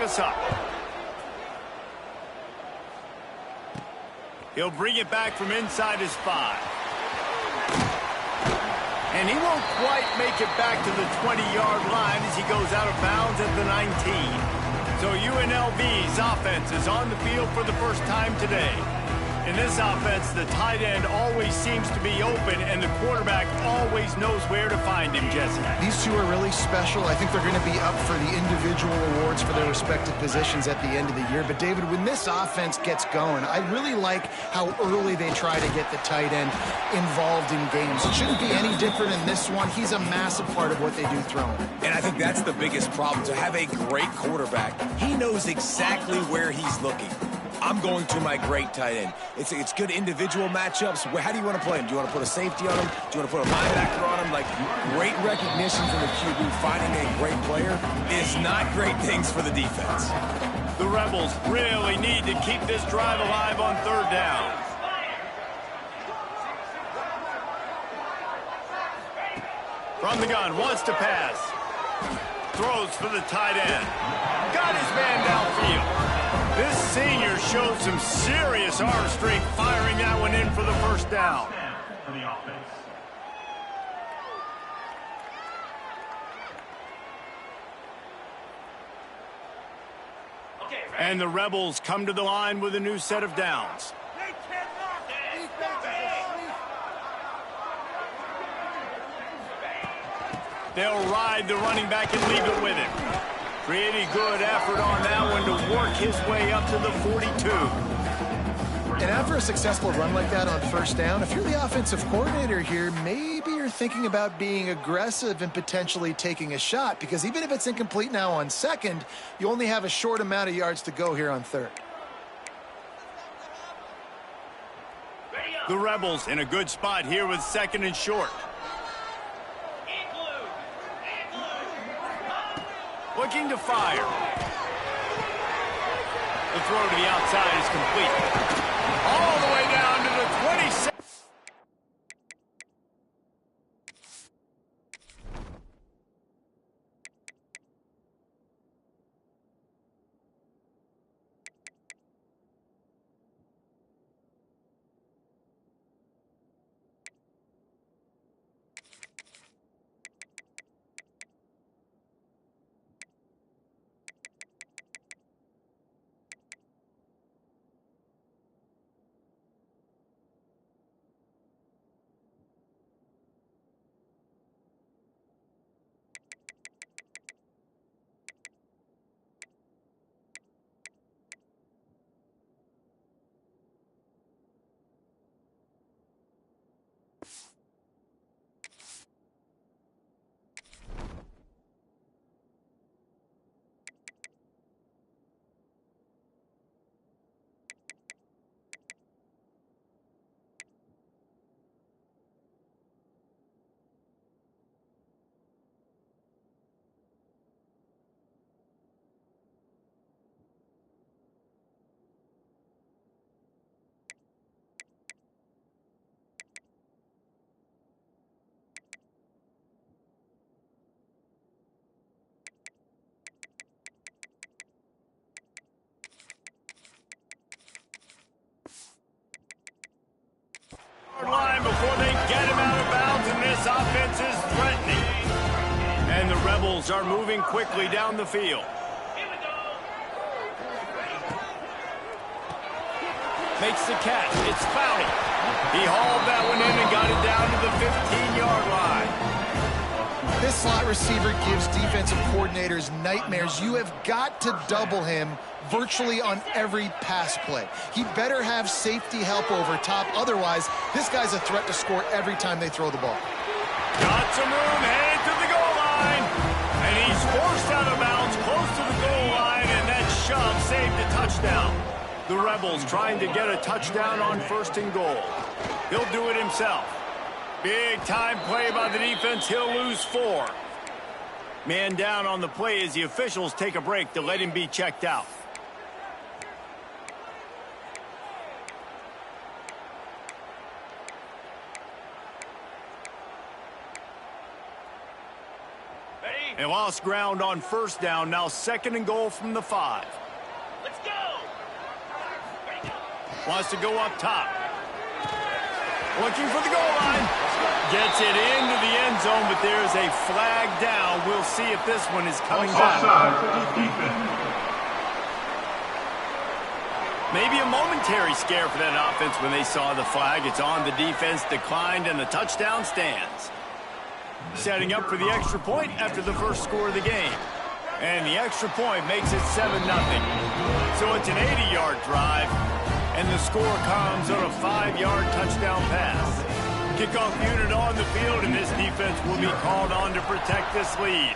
us up. He'll bring it back from inside his 5. And he won't quite make it back to the 20-yard line as he goes out of bounds at the 19. So UNLV's offense is on the field for the first time today. In this offense, the tight end always seems to be open, and the quarterback always knows where to find him, Jesse. These two are really special. I think they're going to be up for the individual awards for their respective positions at the end of the year. But, David, when this offense gets going, I really like how early they try to get the tight end involved in games. It shouldn't be any different in this one. He's a massive part of what they do throwing. And I think that's the biggest problem. To have a great quarterback, he knows exactly where he's looking. I'm going to my great tight end. It's good individual matchups. How do you want to play him? Do you want to put a safety on him? Do you want to put a linebacker on him? Like, great recognition from the QB. Finding a great player is not great things for the defense. The Rebels really need to keep this drive alive on 3rd down. From the gun, wants to pass. Throws for the tight end. Got his man downfield. This senior showed some serious arm strength firing that one in for the first down. And the Rebels come to the line with a new set of downs. They'll ride the running back and leave it with him. Pretty good effort on that one to work his way up to the 42. And after a successful run like that on 1st down, if you're the offensive coordinator here, maybe you're thinking about being aggressive and potentially taking a shot, because even if it's incomplete now on 2nd, you only have a short amount of yards to go here on 3rd. The Rebels in a good spot here with 2nd and short. Looking to fire. The throw to the outside is complete. All the way down to the 27. Line before they get him out of bounds, and this offense is threatening. And the Rebels are moving quickly down the field. Makes the catch. It's Fowley. He hauled that one in and got it down to the 15-yard line. This slot receiver gives defensive coordinators nightmares. You have got to double him virtually on every pass play. He better have safety help over top. Otherwise, this guy's a threat to score every time they throw the ball. Got some room, headed to the goal line. And he's forced out of bounds close to the goal line, and that shove saved a touchdown. The Rebels trying to get a touchdown on 1st and goal. He'll do it himself. Big time play by the defense. He'll lose 4. Man down on the play as the officials take a break to let him be checked out. Ready? And lost ground on first down. Now 2nd and goal from the 5. Let's go. Wants to go up top. Looking for the goal line. Gets it into the end zone, but there's a flag down. We'll see if this one is coming back. Maybe a momentary scare for that offense when they saw the flag. It's on, the defense declined, and the touchdown stands. Setting up for the extra point after the first score of the game. And the extra point makes it 7-0. So it's an 80-yard drive, and the score comes on a 5-yard touchdown pass. Kickoff unit on the field, and this defense will be called on to protect this lead.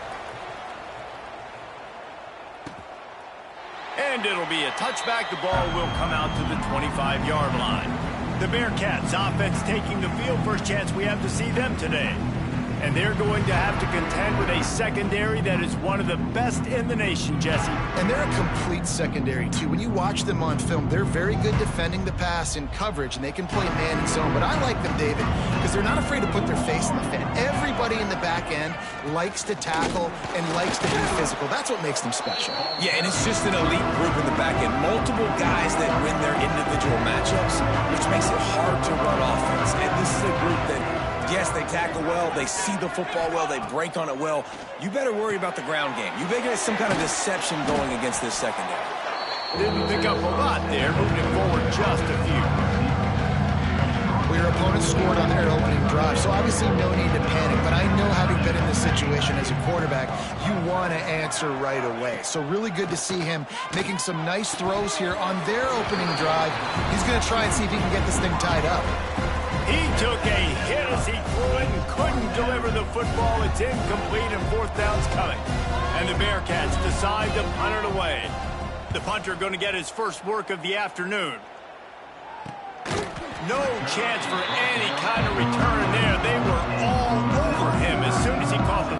And it'll be a touchback. The ball will come out to the 25-yard line. The Bearcats offense taking the field. First chance we have to see them today. And they're going to have to contend with a secondary that is one of the best in the nation, Jesse. And they're a complete secondary, too. When you watch them on film, they're very good defending the pass in coverage, and they can play man and zone. But I like them, David, because they're not afraid to put their face in the fan. Everybody in the back end likes to tackle and likes to be physical. That's what makes them special. Yeah, and it's just an elite group in the back end. Multiple guys that win their individual matchups, which makes it hard to run offense. And this is a group that, yes, they tackle well, they see the football well, they break on it well. You better worry about the ground game. You better get some kind of deception going against this secondary. Didn't pick up a lot there, moving it forward just a few. Well, your opponent scored on their opening drive, so obviously no need to panic. But I know, having been in this situation as a quarterback, you want to answer right away. So really good to see him making some nice throws here on their opening drive. He's going to try and see if he can get this thing tied up. He took a hit as he threw it and couldn't deliver the football. It's incomplete, and 4th down's coming. And the Bearcats decide to punt it away. The punter going to get his first work of the afternoon. No chance for any kind of return there. They were all over him as soon as he caught the...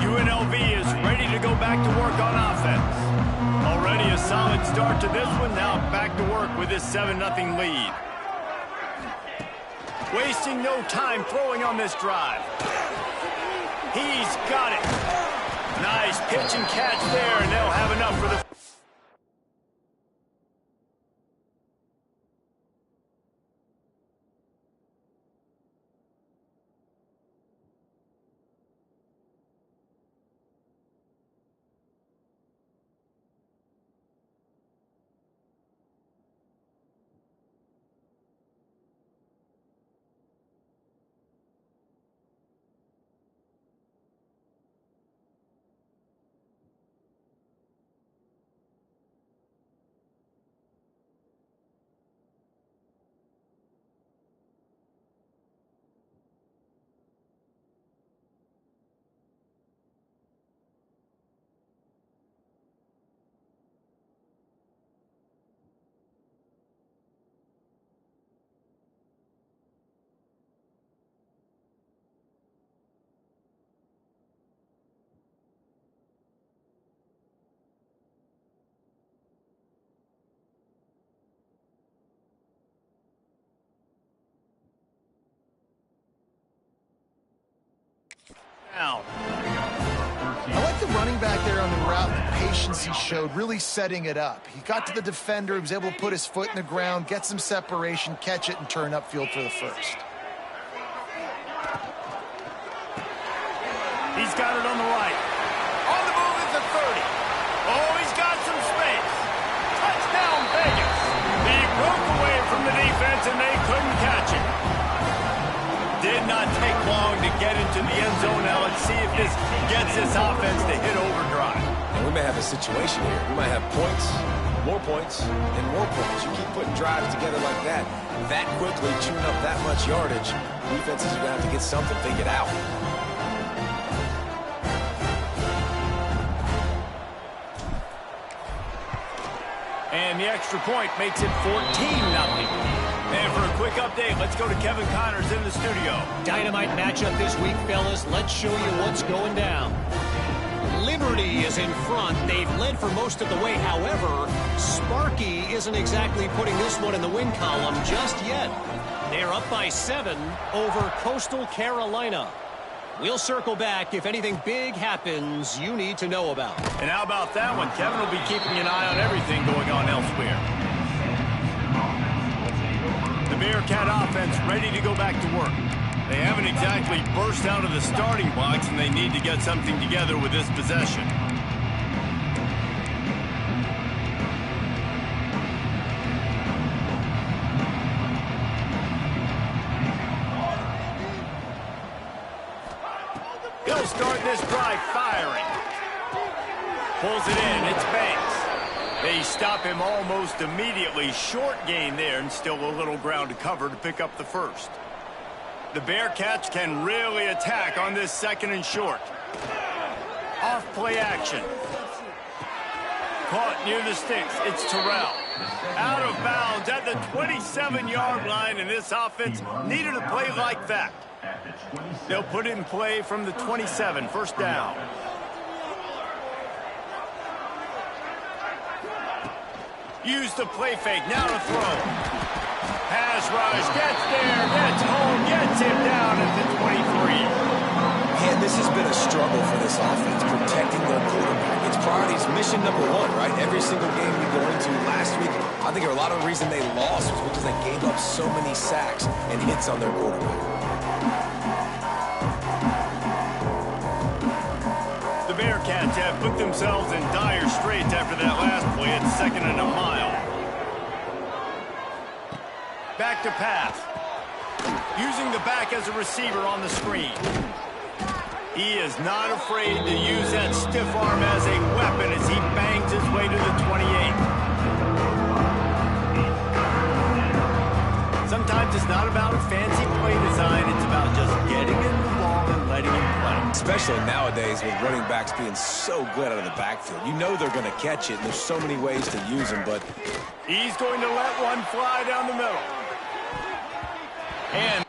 UNLV is ready to go back to work on offense. Already a solid start to this one. Now back to work with this 7-0 lead. Wasting no time throwing on this drive. He's got it. Nice pitch and catch there, and they'll have enough for the... Now. I like the running back there on the route, the patience he showed, really setting it up. He got to the defender, he was able to put his foot in the ground, get some separation, catch it, and turn upfield for the first. He's got it on the right. On the move at the 30. Oh, he's got some space. Touchdown, Vegas. He broke away from the defense, and they couldn't catch it. Did not take long to get into the end zone. Now let's see if this gets this offense to hit overdrive. And we may have a situation here. We might have points more points and more points. You keep putting drives together like that, that quickly, chewing up that much yardage, defenses are going to have to get something figured out. And the extra point makes it 14-0. And for a quick update, let's go to Kevin Connors in the studio. Dynamite matchup this week, fellas. Let's show you what's going down. Liberty is in front. They've led for most of the way. However, Sparky isn't exactly putting this one in the win column just yet. They're up by 7 over Coastal Carolina. We'll circle back if anything big happens you need to know about. And how about that one? Kevin will be keeping an eye on everything going on elsewhere. The Bearcat offense ready to go back to work. They haven't exactly burst out of the starting blocks, and they need to get something together with this possession. He'll start this drive firing. Pulls it in. It's Banks. They stop him almost immediately. Short gain there, and still a little ground to cover to pick up the first. The Bearcats can really attack on this 2nd and short. Off play action. Caught near the sticks. It's Terrell. Out of bounds at the 27-yard line, and this offense needed a play like that. They'll put it in play from the 27, first down. Use the play fake, now to throw. Pass rush, gets there, gets home, gets him down at the 23. Man, this has been a struggle for this offense, protecting their quarterback. It's priorities, mission number 1, right? Every single game we go into last week, I think a lot of the reason they lost was because they gave up so many sacks and hits on their quarterback. The Bearcats have put themselves in dire straits after that last play at 2nd and a mile. Back to pass. Using the back as a receiver on the screen. He is not afraid to use that stiff arm as a weapon as he bangs his way to the 28. Sometimes it's not about a fancy play design. It's about just getting in the ball and letting him play. Especially nowadays with running backs being so good out of the backfield. You know they're going to catch it, and there's so many ways to use them, but he's going to let one fly down the middle. And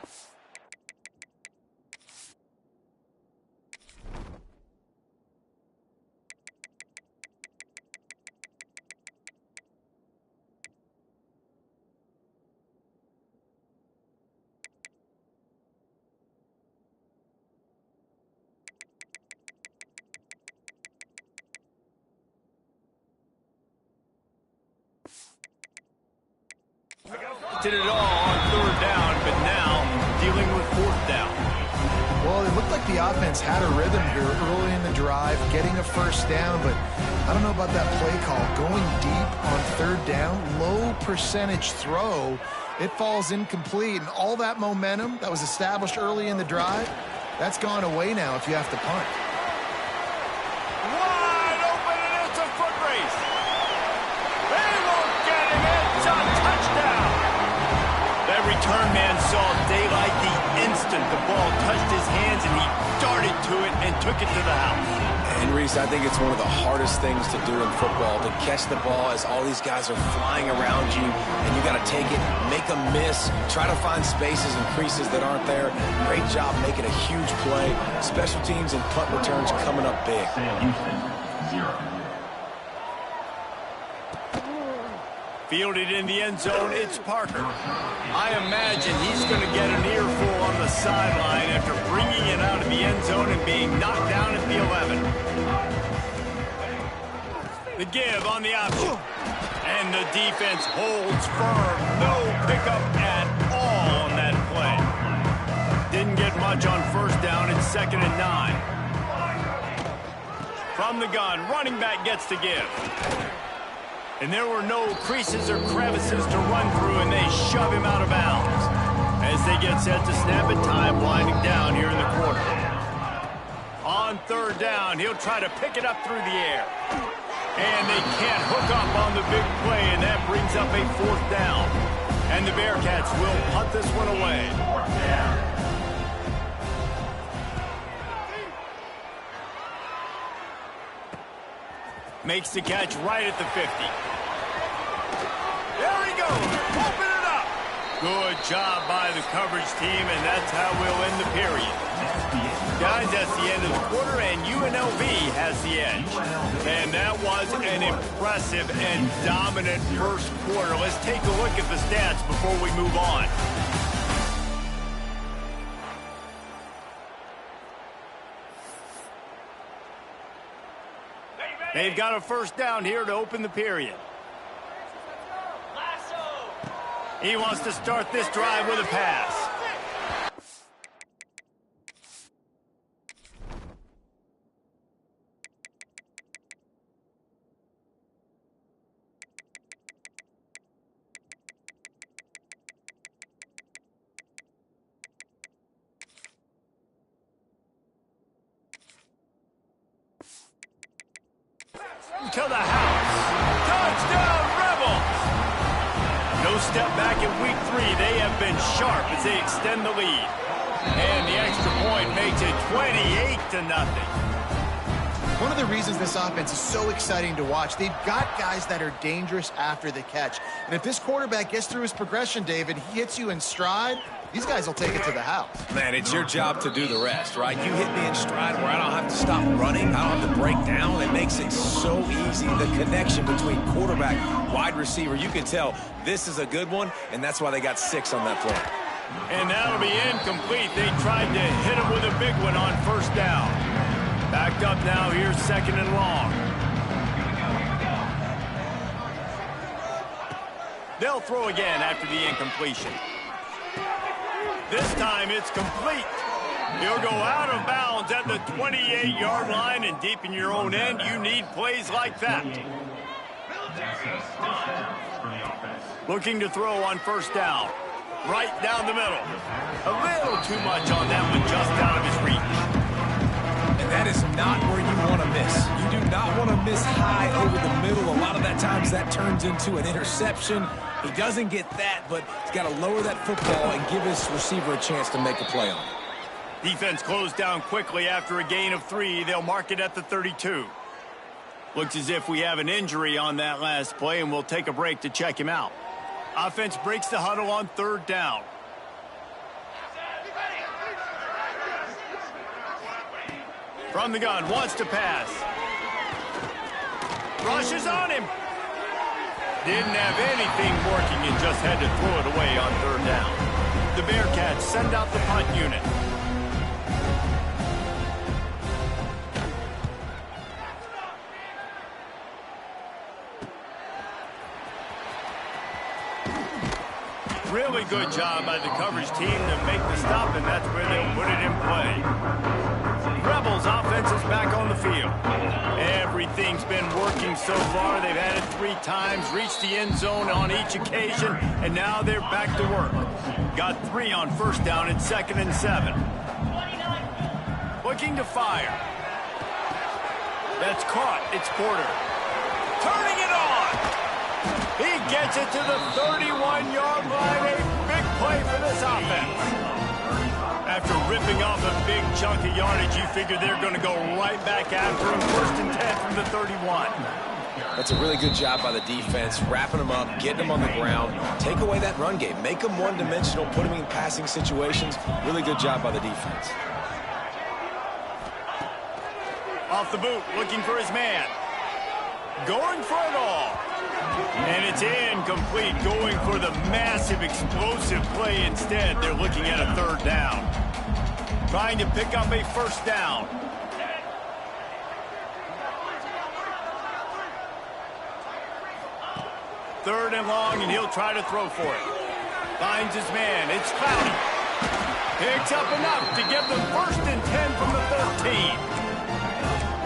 did it all on 3rd down, but now dealing with 4th down. Well, it looked like the offense had a rhythm here early in the drive, getting a first down, but I don't know about that play call. Going deep on 3rd down, low percentage throw, it falls incomplete, and all that momentum that was established early in the drive, that's gone away now if you have to punt. Wide open, and it's a foot race. They won't get him. It's a touchdown. That return man saw daylight the instant the ball touched his hands, and he darted to it and took it to the house. And Reese, I think it's one of the hardest things to do in football, to catch the ball as all these guys are flying around you, and you got to take it, make a miss, try to find spaces and creases that aren't there. Great job making a huge play. Special teams and punt returns coming up big. Sam Houston, 0. Fielded in the end zone, it's Parker. I imagine he's going to get an earful on the sideline after bringing it out of the end zone and being knocked down at the 11. The give on the option. And the defense holds firm. No pickup at all on that play. Didn't get much on 1st down. It's 2nd and 9. From the gun, running back gets to give. And there were no creases or crevices to run through, and they shove him out of bounds. As they get set to snap it, time winding down here in the quarter. On 3rd down, he'll try to pick it up through the air. And they can't hook up on the big play, and that brings up a 4th down. And the Bearcats will punt this one away. Makes the catch right at the 50. There he goes. Open it up. Good job by the coverage team, and that's how we'll end the period. Guys, that's the end of the quarter, and UNLV has the edge. And that was an impressive and dominant first quarter. Let's take a look at the stats before we move on. They've got a 1st down here to open the period. He wants to start this drive with a pass. To the house. Touchdown, Rebels! No step back in week 3. They have been sharp as they extend the lead. And the extra point makes it 28-0. One of the reasons this offense is so exciting to watch, they've got guys that are dangerous after the catch. And if this quarterback gets through his progression, David, he hits you in stride, these guys will take it to the house. Man, it's your job to do the rest, right? You hit me in stride where I don't have to stop running. I don't have to break down. It makes it so easy. The connection between quarterback, wide receiver, you can tell this is a good one, and that's why they got 6 on that play. And that'll be incomplete. They tried to hit him with a big one on 1st down. Backed up now, here's 2nd and long. They'll throw again after the incompletion. This time it's complete. He'll go out of bounds at the 28-yard line, and deep in your own end, you need plays like that. Looking to throw on 1st down. Right down the middle. A little too much on that one, just out of his reach. And that is not where you want to miss. You do not want to miss high over the middle. A lot of that times that turns into an interception. He doesn't get that, but he's got to lower that football and give his receiver a chance to make a play on it. Defense closed down quickly after a gain of 3. They'll mark it at the 32. Looks as if we have an injury on that last play, and we'll take a break to check him out. Offense breaks the huddle on 3rd down. From the gun, wants to pass. Rushes on him. Didn't have anything working and just had to throw it away on 3rd down. The Bearcats send out the punt unit. Really good job by the coverage team to make the stop, and that's where they'll put it in play. Rebels offense is back on the field. Everything's been working so far. They've had it 3 times, reached the end zone on each occasion, and now they're back to work. Got 3 on 1st down and 2nd and 7. Looking to fire. That's caught. It's Porter. Turning it on. He gets it to the 31-yard line. A big play for this offense. After ripping off a big chunk of yardage, you figure they're going to go right back after him. 1st and 10 from the 31. That's a really good job by the defense, wrapping them up, getting them on the ground. Take away that run game. Make them one-dimensional, put them in passing situations. Really good job by the defense. Off the boot, looking for his man. Going for it all. And it's incomplete, going for the massive, explosive play instead. They're looking at a 3rd down. Trying to pick up a 1st down. Third and long, and he'll try to throw for it. Finds his man. It's Clowney. Picks up enough to get the 1st and 10 from the 13.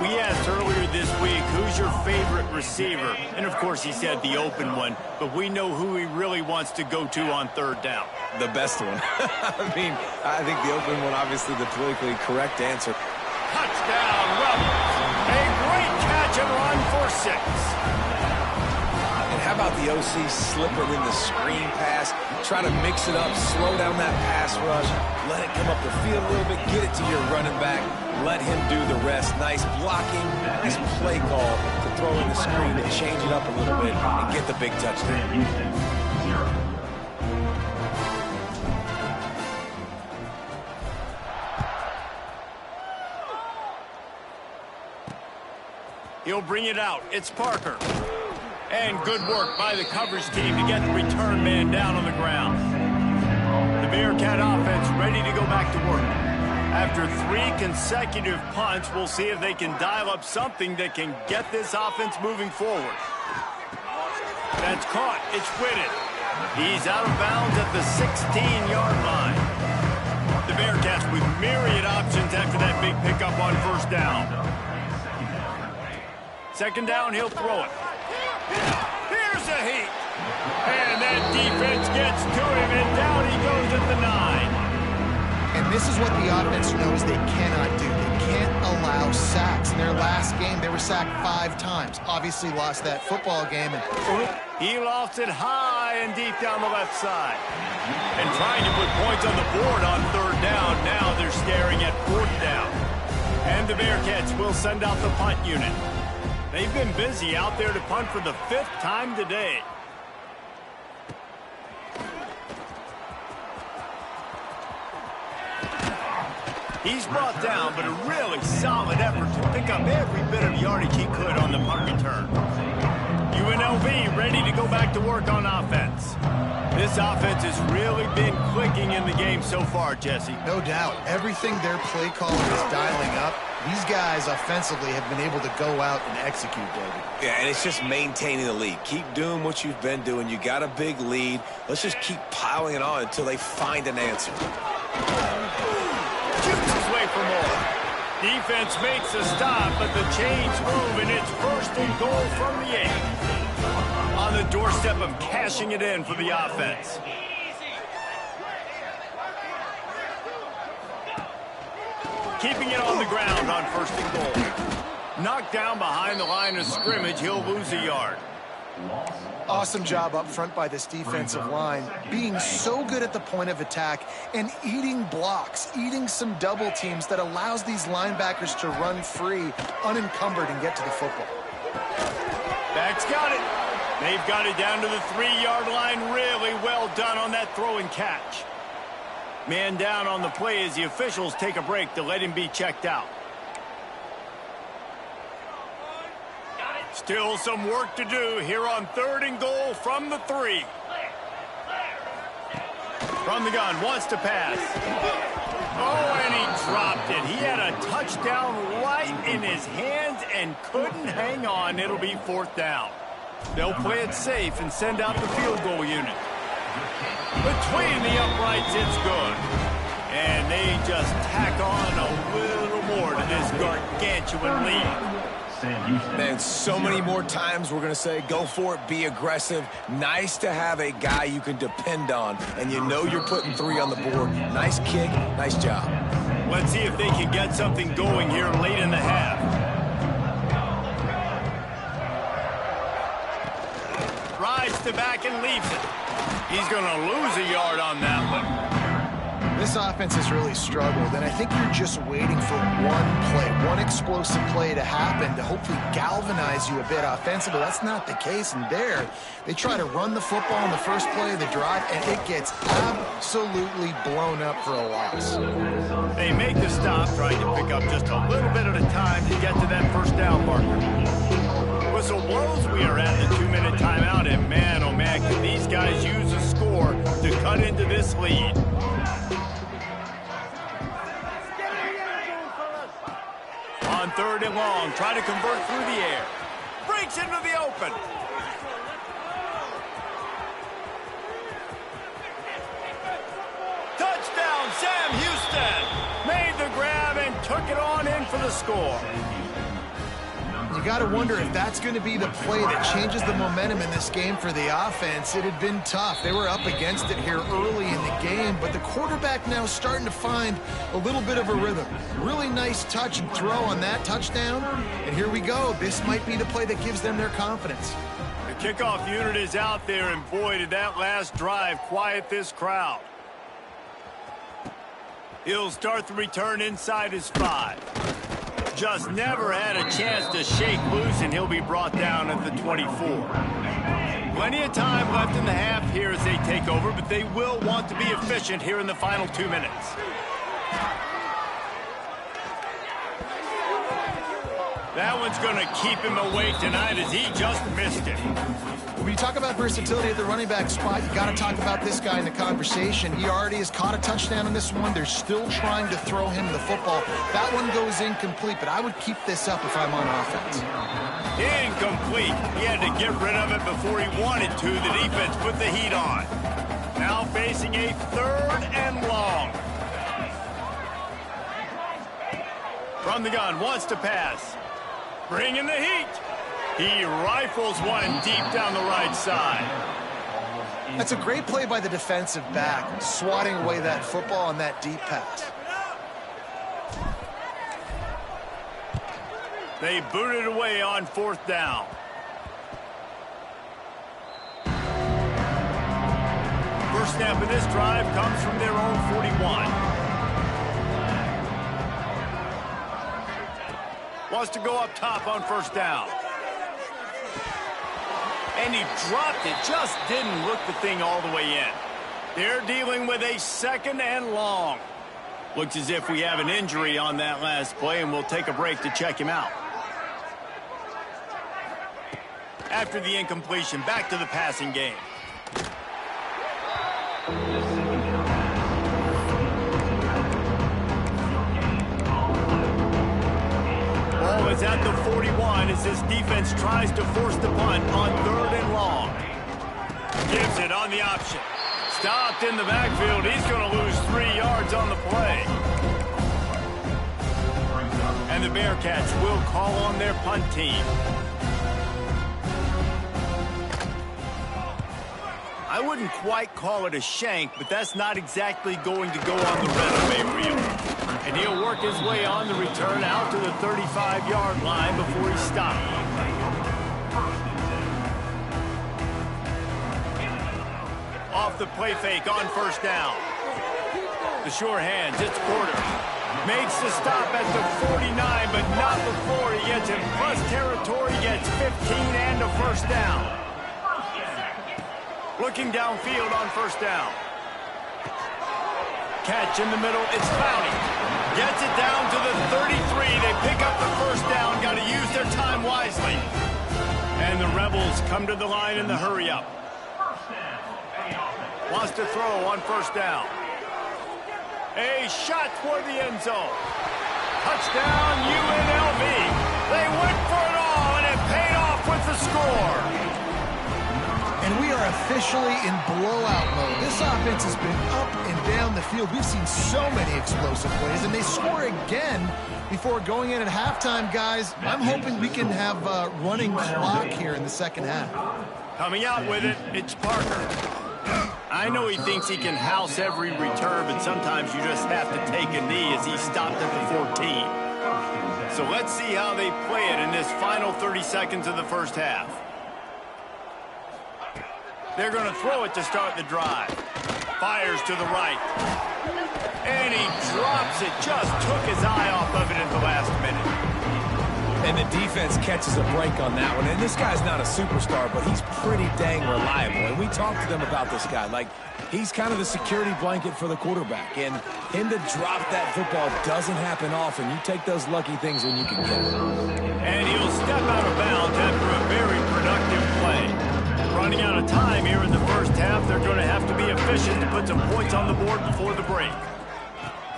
We asked earlier this week, who's your favorite receiver? And, of course, he said the open one, but we know who he really wants to go to on 3rd down. The best one. I mean, I think the open one, obviously the politically correct answer. Touchdown, Rebels. A great catch catch and run for 6. And how about the OC slipping in the screen pass? Try to mix it up, slow down that pass rush, let it come up the field a little bit, get it to your running back, let him do the rest. Nice blocking, nice play call to throw in the screen and change it up a little bit and get the big touchdown. Sam Houston, 0. He'll bring it out. It's Parker. And good work by the coverage team to get the return man down on the ground. The Bearcat offense ready to go back to work. After 3 consecutive punts, we'll see if they can dial up something that can get this offense moving forward. That's caught. It's Whitted. He's out of bounds at the 16-yard line. The Bearcats with myriad options after that big pickup on first down. Second down, he'll throw it. Here's a heat. And that defense gets to him, and down he goes at the 9. And this is what the offense knows they cannot do. They can't allow sacks. In their last game, they were sacked 5 times. Obviously lost that football game. And he lost it high and deep down the left side. And trying to put points on the board on third down. Now they're staring at fourth down. And the Bearcats will send out the punt unit. They've been busy out there to punt for the 5th time today. He's brought down, but a really solid effort to pick up every bit of yardage he could on the punt return. UNLV ready to go back to work on offense. This offense has really been clicking in the game so far, Jesse. no doubt, everything their play calling is dialing up. These guys offensively have been able to go out and execute, David. Yeah, and it's just maintaining the lead. Keep doing what you've been doing. You got a big lead. Let's just keep piling it on until they find an answer. Shoots his way for more. Defense makes a stop, but the chains move, and it's 1st and goal from the 8. On the doorstep of cashing it in for the offense. Keeping it on the ground on 1st and goal. Knocked down behind the line of scrimmage, he'll lose a yard. Awesome job up front by this defensive line, being so good at the point of attack and eating blocks, eating some double teams that allows these linebackers to run free, unencumbered, and get to the football. Back's got it. They've got it down to the 3-yard line. Really well done on that throw and catch. Man down on the play as the officials take a break to let him be checked out. Still some work to do here on 3rd and goal from the 3. From the gun, wants to pass. Oh, and he dropped it. He had a touchdown right in his hands and couldn't hang on. It'll be 4th down. They'll play it safe and send out the field goal unit. Between the uprights, it's good. And they just tack on a little more to this gargantuan lead. Man, so many more times we're going to say, go for it, be aggressive. Nice to have a guy you can depend on, and you know you're putting 3 on the board. Nice kick, nice job. Let's see if they can get something going here late in the half. Rides to back and leaves it. He's going to lose a yard on that one. This offense has really struggled, and I think you're just waiting for one play, one explosive play to happen to hopefully galvanize you a bit offensively. That's not the case, and there, they try to run the football in the first play of the drive, and it gets absolutely blown up for a loss. They make the stop, trying to pick up just a little bit at a time to get to that first down marker. Whistle blows, we are at the 2-minute timeout, and man, oh man, can these guys use a score to cut into this lead. On 3rd and long, try to convert through the air. Breaks into the open. Touchdown, Sam Houston. Made the grab and took it on in for the score. You got to wonder if that's going to be the play that changes the momentum in this game for the offense. It had been tough. They were up against it here early in the game, but the quarterback now starting to find a little bit of a rhythm. Really nice touch and throw on that touchdown, and here we go. This might be the play that gives them their confidence. The kickoff unit is out there, and boy, did that last drive quiet this crowd. He'll start the return inside his 5. Just never had a chance to shake loose, and he'll be brought down at the 24. Plenty of time left in the half here as they take over, but they will want to be efficient here in the final 2 minutes. That one's going to keep him awake tonight as he just missed it. When you talk about versatility at the running back spot, you got to talk about this guy in the conversation. He already has caught a touchdown in this one. They're still trying to throw him the football. That one goes incomplete, but I would keep this up if I'm on offense. Incomplete. He had to get rid of it before he wanted to. The defense put the heat on. Now facing a 3rd and long. From the gun, wants to pass. Bringing the heat. He rifles one deep down the right side. That's a great play by the defensive back, swatting away that football on that deep pass. They boot it away on 4th down. First snap of this drive comes from their own 41. Wants to go up top on 1st down. And he dropped it, just didn't look the thing all the way in. They're dealing with a 2nd and long. Looks as if we have an injury on that last play, and we'll take a break to check him out. After the incompletion, back to the passing game. Ball is at the 41 as this defense tries to force the punt on 3rd and long. Gives it on the option. Stopped in the backfield. He's going to lose 3 yards on the play. And the Bearcats will call on their punt team. I wouldn't quite call it a shank, but that's not exactly going to go on the resume reel. And he'll work his way on the return out to the 35-yard line before he stopped. Off the play fake on 1st down. The sure hands, it's Porter. Makes the stop at the 49, but not before he gets in plus territory, gets 15 and a 1st down. Looking downfield on 1st down. Catch in the middle, it's Clowney. Gets it down to the 33. They pick up the 1st down, got to use their time wisely. And the Rebels come to the line in the hurry-up. Wants to throw on 1st down. A shot toward the end zone. Touchdown, UNLV. They went for it all, and it paid off with the score. And we are officially in blowout mode. This offense has been up and down the field. We've seen so many explosive plays, and they score again before going in at halftime, guys. I'm hoping we can have a running clock here in the 2nd half. Coming out with it, it's Parker. I know he thinks he can house every return, but sometimes you just have to take a knee as he stopped at the 14. So let's see how they play it in this final 30 seconds of the 1st half. They're going to throw it to start the drive. Fires to the right. And he drops it. Just took his eye off of it at the last minute. And the defense catches a break on that one. And this guy's not a superstar, but he's pretty dang reliable. And we talked to them about this guy. Like, he's kind of the security blanket for the quarterback. And him to drop that football doesn't happen often. You take those lucky things when you can get it. And he'll step out of bounds after a very productive play. Running out of time here in the 1st half. They're going to have to be efficient to put some points on the board before the break.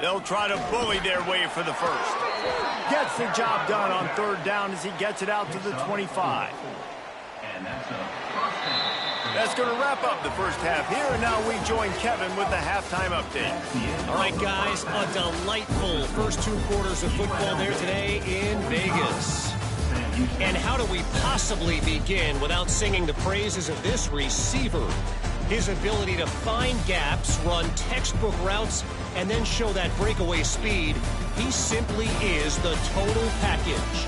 They'll try to bully their way for the 1st. Gets the job done on 3rd down as he gets it out to the 25. That's going to wrap up the 1st half here, and now we join Kevin with the halftime update. All right, guys, a delightful first 2 quarters of football there today in Vegas. And how do we possibly begin without singing the praises of this receiver? His ability to find gaps, run textbook routes, and then show that breakaway speed. He simply is the total package.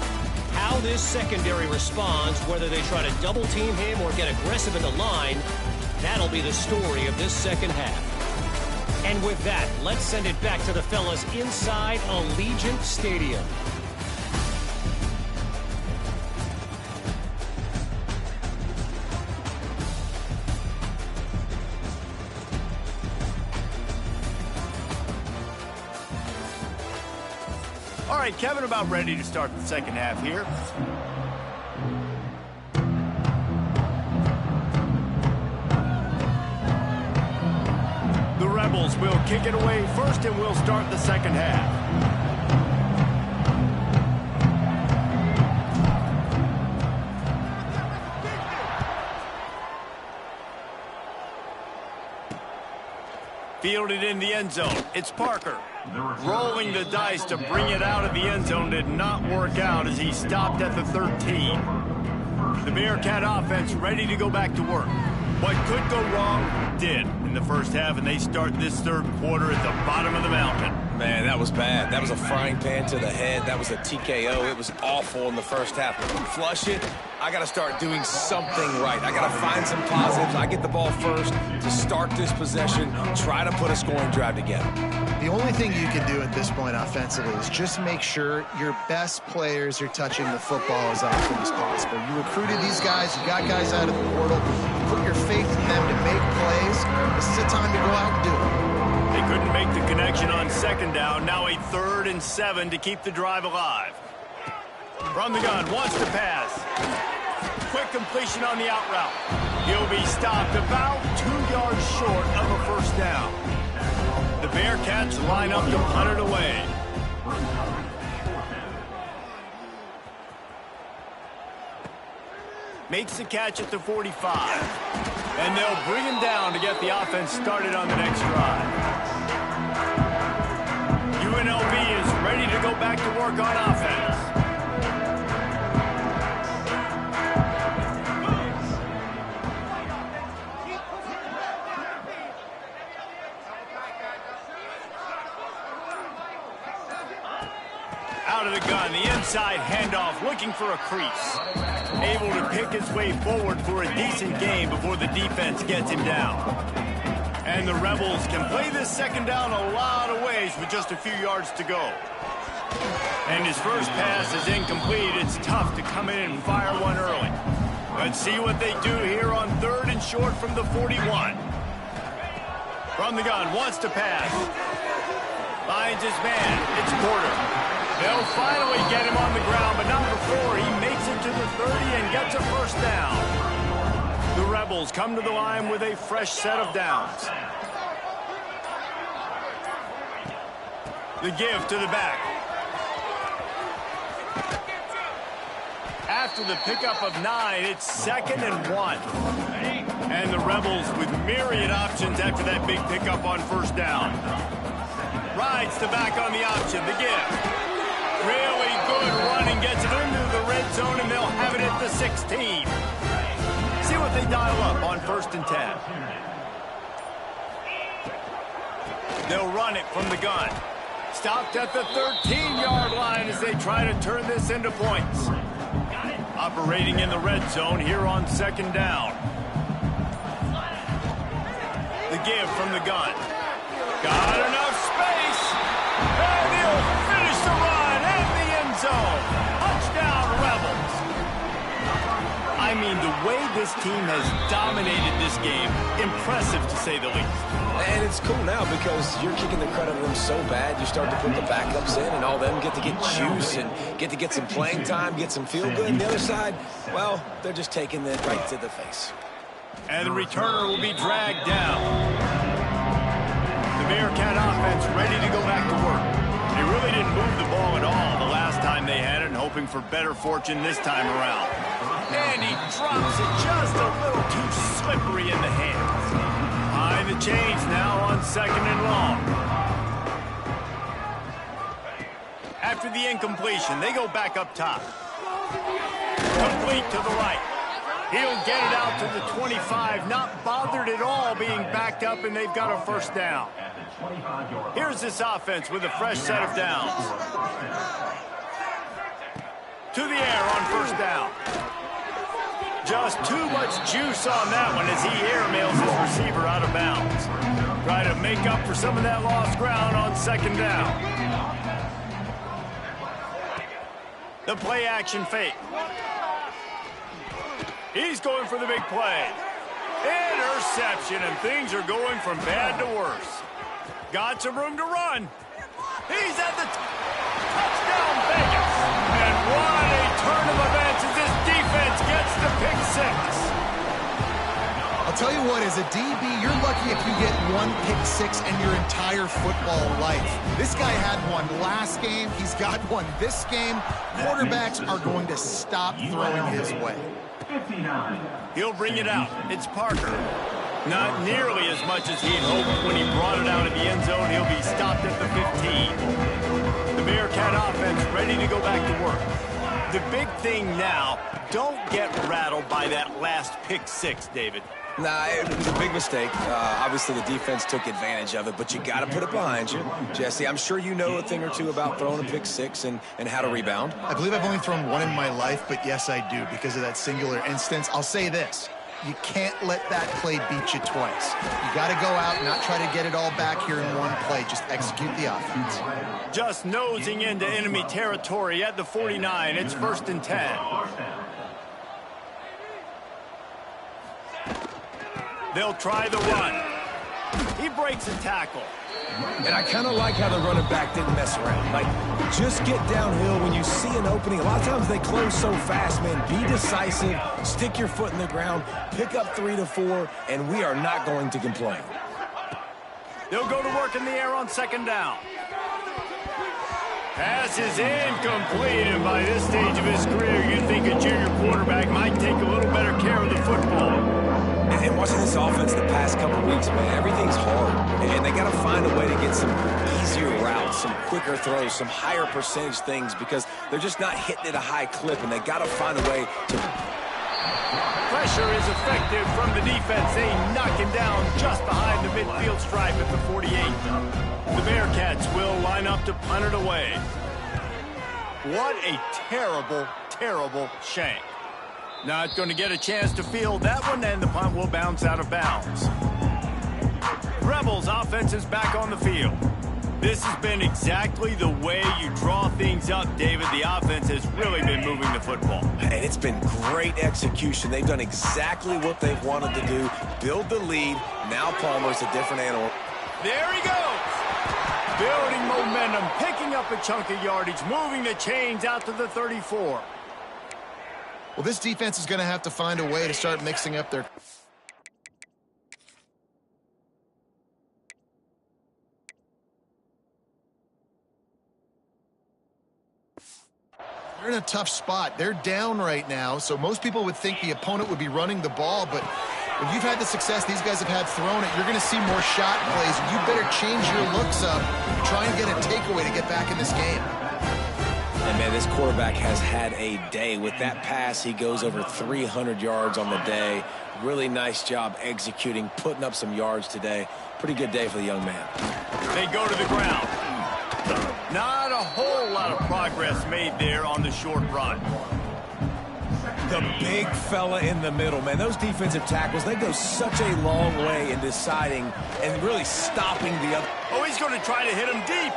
How this secondary responds, whether they try to double team him or get aggressive in the line, that'll be the story of this second half. And with that, let's send it back to the fellas inside Allegiant Stadium. All right, Kevin, about ready to start the second half here. The Rebels will kick it away first, and we'll start the second half. Fielded in the end zone. It's Parker. Rolling the dice to bring it out of the end zone did not work out as he stopped at the 13. The Bearcat offense ready to go back to work. What could go wrong did in the first half, and they start this third quarter at the bottom of the mountain. Man, that was bad. That was a frying pan to the head. That was a TKO. It was awful in the first half. Flush it. I got to start doing something right. I got to find some positives. I get the ball first to start this possession, try to put a scoring drive together. The only thing you can do at this point offensively is just make sure your best players are touching the football as often as possible. You recruited these guys. You got guys out of the portal. You put your faith in them to make plays. This is the time to go out and do it. They couldn't make the connection on second down. Now a 3rd and 7 to keep the drive alive. From the gun, wants to pass. Quick completion on the out route. He'll be stopped about 2 yards short of a first down. The Bearcats line up to punt it away. Makes the catch at the 45. And they'll bring him down to get the offense started on the next drive. UNLV is ready to go back to work on offense. Out of the gun, the inside handoff, looking for a crease. Able to pick his way forward for a decent game before the defense gets him down. And the Rebels can play this second down a lot of ways with just a few yards to go. And his first pass is incomplete. It's tough to come in and fire one early. Let's see what they do here on 3rd and short from the 41. From the gun, wants to pass. Finds his man. It's Porter. They'll finally get him on the ground, but not before he makes it to the 30 and gets a first down. The Rebels come to the line with a fresh set of downs. The give to the back. After the pickup of 9, it's 2nd and 1. And the Rebels with myriad options after that big pickup on first down. Rides the back on the option, the give. Really good running, gets it into the red zone, and they'll have it at the 16. See what they dial up on 1st and 10. They'll run it from the gun. Stopped at the 13-yard line as they try to turn this into points. Operating in the red zone here on 2nd down. The give from the gun. Got enough space. And he'll finish the run in the end zone. Touchdown, Rebels. I mean, the way this team has dominated this game, impressive to say the least. And it's cool now because you're kicking the credit of them so bad, you start to put the backups in, and all them get to get juice and get to get some playing time, get some feel good. And the other side, well, they're just taking it right to the face. And the returner will be dragged down. The Bearcat offense ready to go back to work. They really didn't move the ball at all the last time they had it, and hoping for better fortune this time around. And he drops it just a little too slippery in the hands. Behind the chains now on 2nd and long. After the incompletion, they go back up top. Complete to the right. He'll get it out to the 25, not bothered at all being backed up, and they've got a first down. Here's this offense with a fresh set of downs. To the air on first down. Just too much juice on that one as he airmails his receiver out of bounds. Try to make up for some of that lost ground on second down. The play action fake. He's going for the big play. Interception, and things are going from bad to worse. Got some room to run. He's at the touchdown Vegas. And what a turn of events as this defense gets the pick six. I'll tell you what, as a DB, you're lucky if you get one pick six in your entire football life. This guy had one last game. He's got one this game. Quarterbacks are going to stop throwing his way. He'll bring it out. It's Parker. Not nearly as much as he'd hoped when he brought it out of the end zone. He'll be stopped at the 15. The Bearcat offense ready to go back to work. The big thing now, don't get rattled by that last pick six, David. Nah, it was a big mistake. Obviously, the defense took advantage of it, but you got to put it behind you. Jesse, I'm sure you know a thing or two about throwing a pick six and how to rebound. I believe I've only thrown one in my life, but yes, I do because of that singular instance. I'll say this. You can't let that play beat you twice. You got to go out and not try to get it all back here in one play. Just execute the offense. Just nosing into enemy territory at the 49. It's 1st and 10. They'll try the run. He breaks a tackle. And I kind of like how the running back didn't mess around. Like, just get downhill when you see an opening. A lot of times they close so fast, man. Be decisive, stick your foot in the ground, pick up 3 to 4, and we are not going to complain. They'll go to work in the air on second down. Pass is incomplete, and by this stage of his career, you'd think a junior quarterback might take a little better care of the football. And watching this offense the past couple weeks, man, everything's hard. And they got to find a way to get some easier routes, some quicker throws, some higher percentage things because they're just not hitting at a high clip, and they got to find a way to... Pressure is effective from the defense. They knock him down just behind the midfield stripe at the 48. The Bearcats will line up to punt it away. What a terrible, terrible shank. Not going to get a chance to field that one, and the punt will bounce out of bounds. Rebels offense is back on the field. This has been exactly the way you draw things up, David. The offense has really been moving the football. And it's been great execution. They've done exactly what they've wanted to do. Build the lead. Now Palmer's a different animal. There he goes. Building momentum, picking up a chunk of yardage, moving the chains out to the 34. Well, this defense is going to have to find a way to start mixing up their... They're in a tough spot. They're down right now, so most people would think the opponent would be running the ball, but when you've had the success these guys have had throwing it, you're going to see more shot plays. You better change your looks up, try and get a takeaway to get back in this game. And, man, this quarterback has had a day. With that pass, he goes over 300 yards on the day. Really nice job executing, putting up some yards today. Pretty good day for the young man. They go to the ground. Not a whole lot of progress made there on the short run. The big fella in the middle, man. Those defensive tackles, they go such a long way in deciding and really stopping the other. Oh, he's going to try to hit him deep.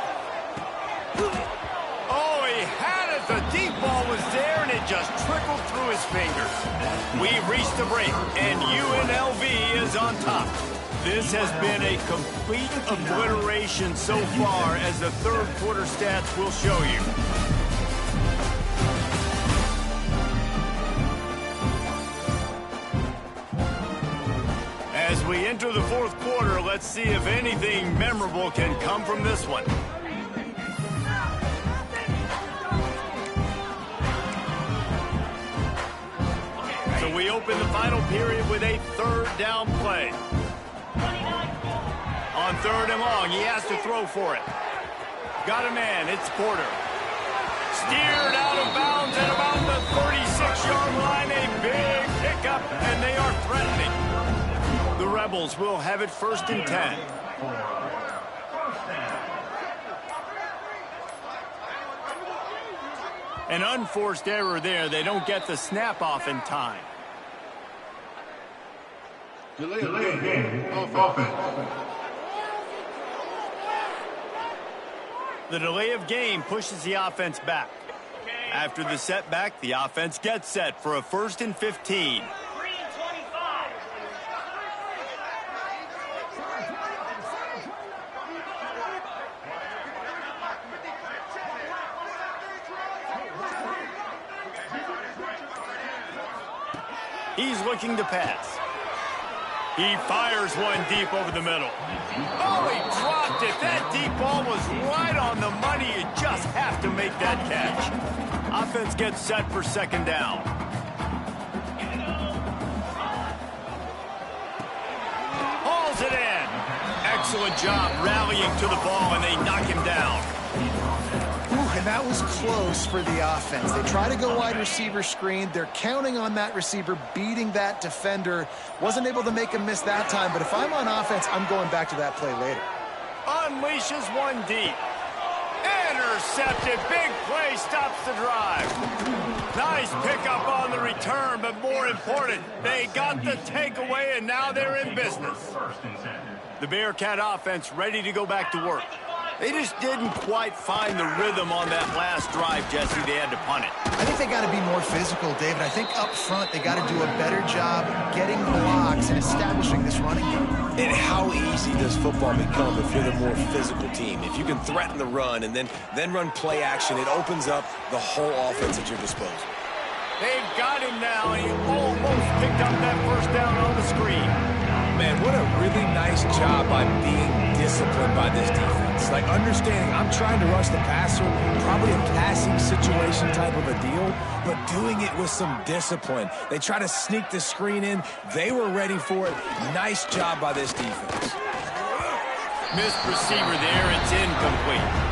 Oh, he had it. The deep ball was there, and it just trickled through his fingers. We've reached the break, and UNLV is on top. This has been a complete obliteration so far, as the third quarter stats will show you. As we enter the fourth quarter, let's see if anything memorable can come from this one. So we open the final period with a third down play. On third and long, he has to throw for it. Got a man, it's Porter. Steered out of bounds at about the threatening. The Rebels will have it 1st and 10. An unforced error there. They don't get the snap off in time. Delay game. Offense. The delay of game pushes the offense back. After the setback, the offense gets set for a 1st and 15. He's looking to pass. He fires one deep over the middle. Oh, he dropped it. That deep ball was right on the money. You just have to make that catch. Offense gets set for 2nd down. Hauls it in. Excellent job rallying to the ball, and they knock him down. And that was close for the offense. They try to go wide receiver screen. They're counting on that receiver beating that defender. Wasn't able to make him miss that time, but if I'm on offense, I'm going back to that play later. Unleashes one deep. Intercepted. Big play stops the drive. Nice pickup on the return, but more important, they got the takeaway, and now they're in business. The Bearcat offense ready to go back to work. They just didn't quite find the rhythm on that last drive, Jesse. They had to punt it. I think they got to be more physical, David. I think up front they got to do a better job getting blocks and establishing this running game. And how easy does football become if you're the more physical team? If you can threaten the run and then run play action, it opens up the whole offense at your disposal. They've got him now, and he almost picked up that 1st down on the screen. Man, what a really nice job by being disciplined by this defense. Like understanding I'm trying to rush the passer, probably a passing situation type of a deal, but doing it with some discipline. They try to sneak the screen in. They were ready for it. Nice job by this defense. Missed receiver there. It's incomplete.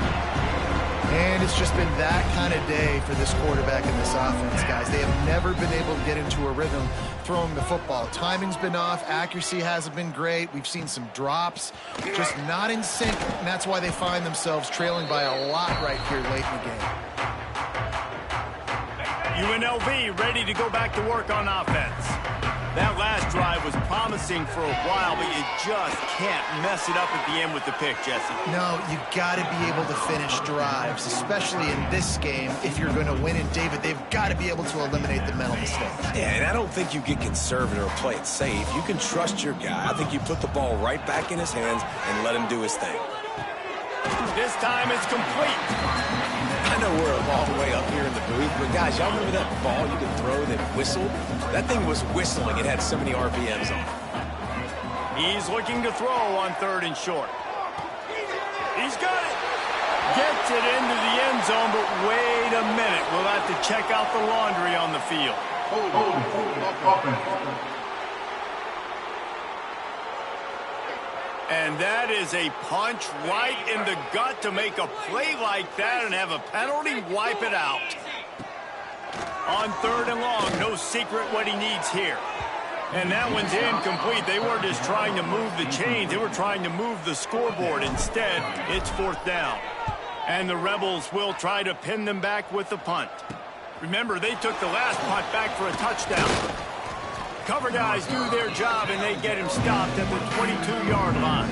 And it's just been that kind of day for this quarterback and this offense, guys. They have never been able to get into a rhythm throwing the football. Timing's been off. Accuracy hasn't been great. We've seen some drops. Just not in sync, and that's why they find themselves trailing by a lot right here late in the game. UNLV ready to go back to work on offense. That last drive was promising for a while, but you just can't mess it up at the end with the pick, Jesse. No, you got to be able to finish drives, especially in this game. If you're going to win it, David, they've got to be able to eliminate the mental mistakes. Yeah, and I don't think you get conservative or play it safe. You can trust your guy. I think you put the ball right back in his hands and let him do his thing. This time it's complete. I know we're a long way up here in the booth, but guys, y'all remember that ball you could throw that whistled? That thing was whistling. It had so many RPMs on it. He's looking to throw on 3rd and short. He's got it. Gets it into the end zone, but wait a minute. We'll have to check out the laundry on the field. And that is a punch right in the gut to make a play like that and have a penalty wipe it out. On 3rd and long, no secret what he needs here. And that one's incomplete. They weren't just trying to move the chains. They were trying to move the scoreboard. Instead, it's 4th down. And the Rebels will try to pin them back with the punt. Remember, they took the last punt back for a touchdown. Cover guys do their job, and they get him stopped at the 22-yard line.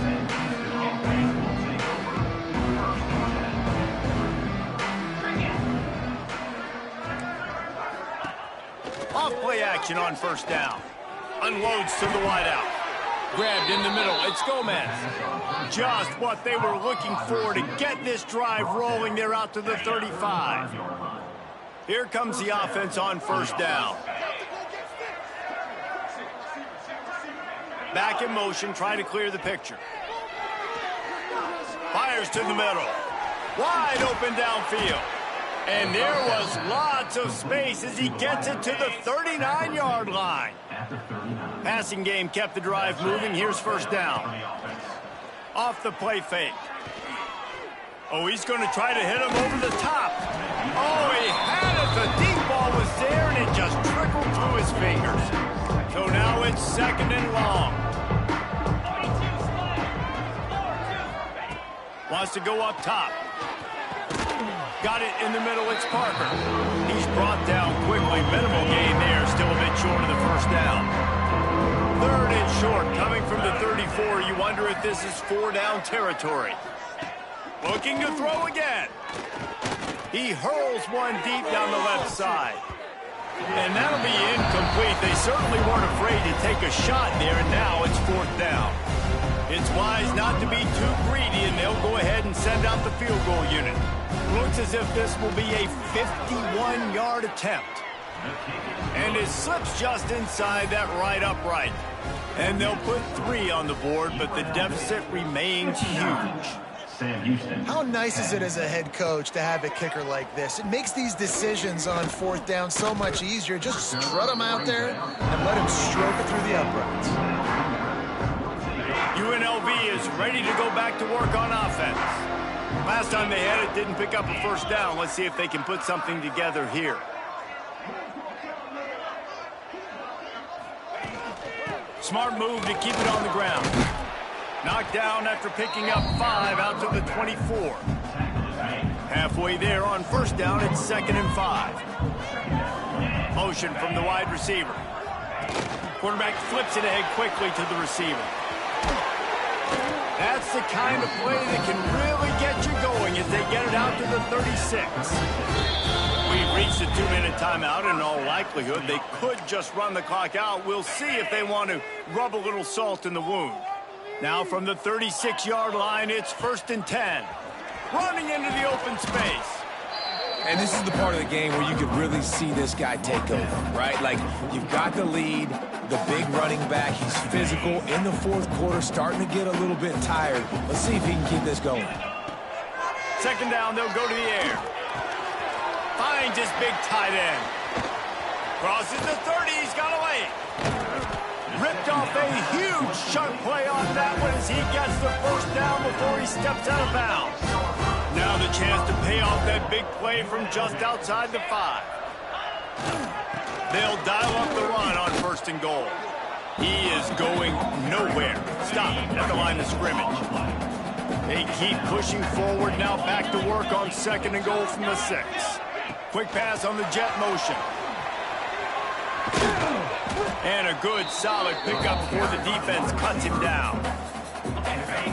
Off-play action on 1st down. Unloads to the wideout. Grabbed in the middle. It's Gomez. Just what they were looking for to get this drive rolling. They're out to the 35. Here comes the offense on 1st down. Back in motion, trying to clear the picture. Fires to the middle. Wide open downfield. And there was lots of space as he gets it to the 39-yard line. Passing game kept the drive moving. Here's 1st down. Off the play fake. Oh, he's going to try to hit him over the top. Oh, he had it. The deep ball was there, and it just trickled through his fingers. So now it's 2nd and long. Wants to go up top. Got it in the middle. It's Parker. He's brought down quickly. Minimal gain there. Still a bit short of the first down. 3rd and short. Coming from the 34. You wonder if this is 4-down territory. Looking to throw again. He hurls one deep down the left side. And that'll be incomplete. They certainly weren't afraid to take a shot there, and now it's 4th down. It's wise not to be too greedy, and they'll go ahead and send out the field goal unit. Looks as if this will be a 51-yard attempt. And it slips just inside that right upright. And they'll put 3 on the board, but the deficit remains huge. Sam Houston. How nice is it as a head coach to have a kicker like this? It makes these decisions on 4th down so much easier. Just strut him out there and let him stroke it through the uprights. UNLV is ready to go back to work on offense. Last time they had it, didn't pick up a first down. Let's see if they can put something together here. Smart move to keep it on the ground. Knocked down after picking up 5 out to the 24. Halfway there on first down, it's 2nd and 5. Motion from the wide receiver. Quarterback flips it ahead quickly to the receiver. That's the kind of play that can really get you going as they get it out to the 36. We've reached a 2-minute timeout. In all likelihood, they could just run the clock out. We'll see if they want to rub a little salt in the wound. Now from the 36-yard line, it's 1st and 10. Running into the open space. And this is the part of the game where you could really see this guy take over, right? Like, you've got the lead, the big running back. He's physical in the 4th quarter, starting to get a little bit tired. Let's see if he can keep this going. 2nd down, they'll go to the air. Finds his big tight end. Crosses the 30, he's got away. Ripped off a huge chunk play on that one as he gets the first down before he steps out of bounds. Now the chance to pay off that big play from just outside the 5. They'll dial up the run on 1st and goal. He is going nowhere. Stop at the line of scrimmage. They keep pushing forward, now back to work on 2nd and goal from the 6. Quick pass on the jet motion. And a good, solid pickup before the defense cuts him down.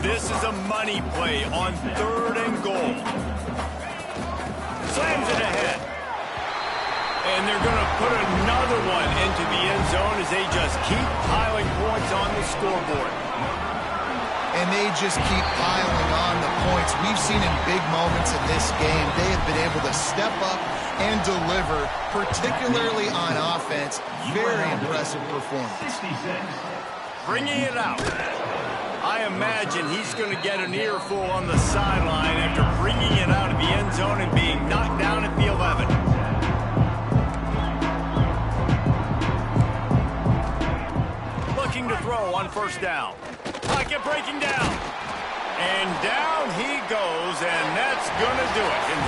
This is a money play on 3rd and goal. Slams it ahead. And they're going to put another one into the end zone as they just keep piling points on the scoreboard. And they just keep piling on the points. We've seen in big moments in this game, they have been able to step up and deliver, particularly on offense. Very impressive performance. Bringing it out. I imagine he's going to get an earful on the sideline after bringing it out of the end zone and being knocked down at the 11. Looking to throw on 1st down. Pocket breaking down. And down he goes, and that's going to do it. And